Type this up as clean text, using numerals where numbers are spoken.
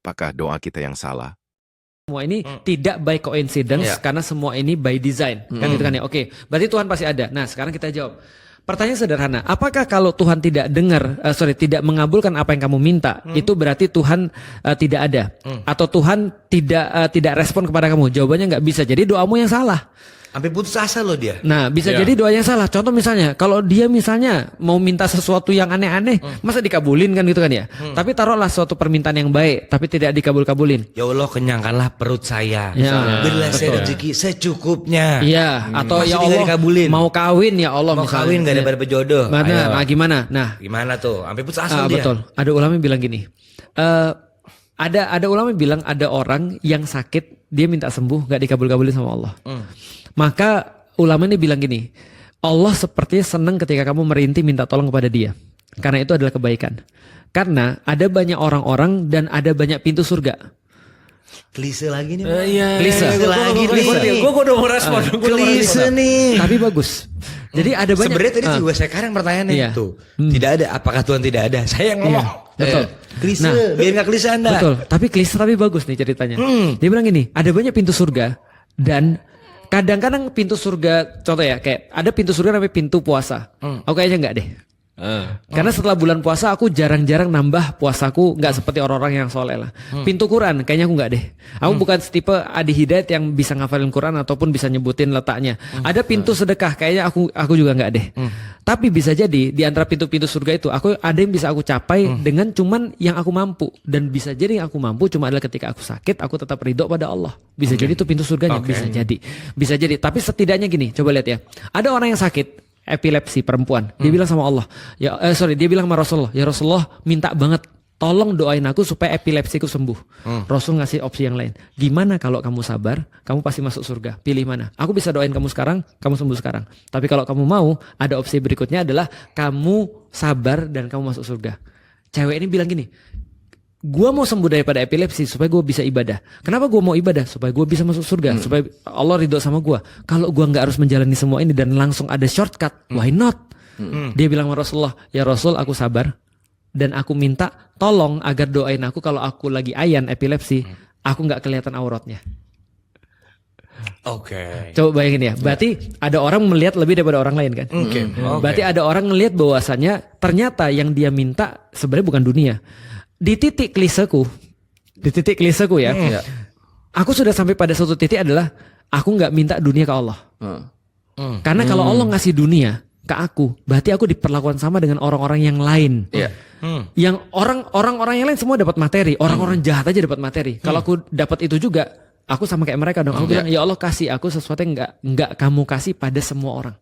apakah doa kita yang salah? Semua ini tidak by coincidence karena semua ini by design. Kan gitu kan ya. Oke, berarti Tuhan pasti ada. Nah, sekarang kita jawab. Pertanyaan sederhana, apakah kalau Tuhan tidak tidak mengabulkan apa yang kamu minta, itu berarti Tuhan tidak ada? Atau Tuhan tidak respon kepada kamu? Jawabannya nggak bisa. Jadi doamu yang salah. Sampai putus asa loh dia. Nah, bisa jadi doanya salah. Contoh misalnya, kalau dia misalnya mau minta sesuatu yang aneh-aneh, masa dikabulin kan gitu kan ya? Tapi taruhlah suatu permintaan yang baik, tapi tidak dikabul-kabulin. Ya Allah, kenyangkanlah perut saya. Ya, Berilah saya rezeki secukupnya. Iya, atau Masih ya nggak Allah dikabulin. mau kawin ya Allah Mau misalnya. kawin gak dapat jodoh. Nah, gimana? Nah, Gimana tuh? Sampai putus asa dia. betul. Ada ulama yang bilang gini. Ada ulama yang bilang ada orang yang sakit, dia minta sembuh, gak dikabul-kabulin sama Allah. Maka ulama ini bilang gini, Allah sepertinya senang ketika kamu merintih minta tolong kepada dia. Karena itu adalah kebaikan. Karena ada banyak orang-orang dan ada banyak pintu surga. Klise lagi nih. Klise. lagi nih. Gue udah mau respon. Klise nih. Tapi bagus. Jadi ada banyak. Sebenarnya tadi juga sekarang pertanyaannya Iya. itu. Tidak ada. Apakah Tuhan tidak ada? Saya yang ngomong. Betul. Klise. Biar gak klise Anda. Betul. Tapi klise tapi bagus nih ceritanya. Dia bilang gini, ada banyak pintu surga dan kadang-kadang pintu surga, contoh ya, kayak ada pintu surga namanya pintu puasa. Aku kayaknya enggak deh. Karena setelah bulan puasa aku jarang-jarang nambah puasaku, nggak seperti orang-orang yang soleh lah. Pintu Quran kayaknya aku nggak deh. Aku bukan tipe Adi Hidayat yang bisa ngafalin Quran ataupun bisa nyebutin letaknya. Ada pintu sedekah kayaknya aku juga nggak deh. Tapi bisa jadi di antara pintu-pintu surga itu aku ada yang bisa aku capai dengan cuman yang aku mampu, dan bisa jadi yang aku mampu cuma adalah ketika aku sakit aku tetap ridho pada Allah. Bisa jadi itu pintu surganya, bisa jadi. Tapi setidaknya gini, coba lihat ya. Ada orang yang sakit epilepsi perempuan, dia bilang sama Allah, dia bilang sama Rasulullah, ya Rasulullah minta banget tolong doain aku supaya epilepsiku sembuh. Rasul ngasih opsi yang lain. Gimana kalau kamu sabar, kamu pasti masuk surga. Pilih mana? Aku bisa doain kamu sekarang, kamu sembuh sekarang. Tapi kalau kamu mau, ada opsi berikutnya adalah kamu sabar dan kamu masuk surga. Cewek ini bilang gini, gua mau sembuh daripada epilepsi supaya gua bisa ibadah. Kenapa gua mau ibadah? Supaya gua bisa masuk surga, supaya Allah ridho sama gua. Kalau gua nggak harus menjalani semua ini dan langsung ada shortcut, why not? Dia bilang sama Rasulullah, ya Rasul aku sabar dan aku minta tolong agar doain aku kalau aku lagi ayan epilepsi, aku nggak kelihatan auratnya. Coba bayangin ya, berarti ada orang melihat lebih daripada orang lain kan? Berarti ada orang ngelihat bahwasanya ternyata yang dia minta sebenarnya bukan dunia. Di titik kliseku ya, aku sudah sampai pada suatu titik adalah aku nggak minta dunia ke Allah. Karena kalau Allah ngasih dunia ke aku, berarti aku diperlakukan sama dengan orang-orang yang lain. Yang orang-orang yang lain semua dapat materi, orang-orang jahat aja dapat materi. Kalau aku dapat itu juga, aku sama kayak mereka dong. Aku bilang, ya Allah kasih aku sesuatu yang nggak kamu kasih pada semua orang.